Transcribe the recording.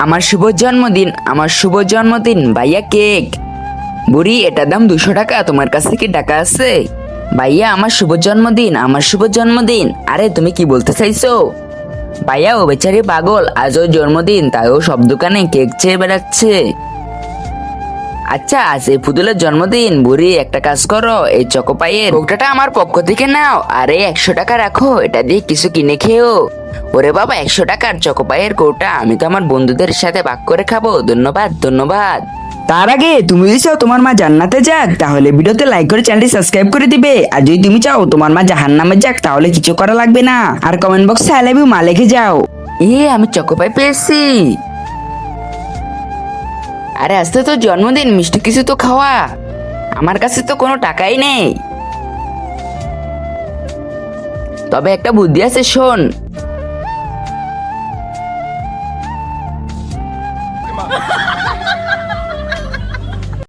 আমার শুভ জন্মদিন ভাইয়া কেক। বুড়ি, এটার দাম 200 টাকা, তোমার কাছে কি টাকা আছে? ভাইয়া আমার শুভ জন্মদিন। আরে তুমি কি বলতে চাইছো? ভাইয়া ও বেচারি পাগল, আজ ওর জন্মদিন, তাই ও সব দোকানে কেক চেয়ে বেড়াচ্ছে। আচ্ছা, আজ এই পুতুলের জন্মদিন। বুড়ি, একটা কাজ করো, এই চকোপাইয়ের কোকটাটা আমার পক্ষ থেকে নাও, আর এই 100 টাকা রাখো, এটা দিয়ে কিছু কিনে খেও। ওরে বাবা, 100 টাকার চকোপাইয়ের কৌটা, আমি তো আমার বন্ধুদের সাথে ভাগ করে খাবো। ধন্যবাদ ধন্যবাদ। তার আগে তুমি যদি চাও তোমার মা জান্নাতে যাক, তাহলে ভিডিওতে লাইক করে চ্যানেলটি সাবস্ক্রাইব করে দিবে। আর যদি তুমি চাও তোমার মা জাহান্নামে যাক, তাহলে কিছু করা লাগবে না, আর কমেন্ট বক্সে আই লাভ ইউ মা লিখে যাও। আমি চকোপাই পেয়েছি। আরে আজকে তো জন্মদিন, মিষ্টি কিছু তো খাওয়া। আমার কাছে তো কোনো টাকাই নেই, তবে একটা বুদ্ধি আছে, শোন।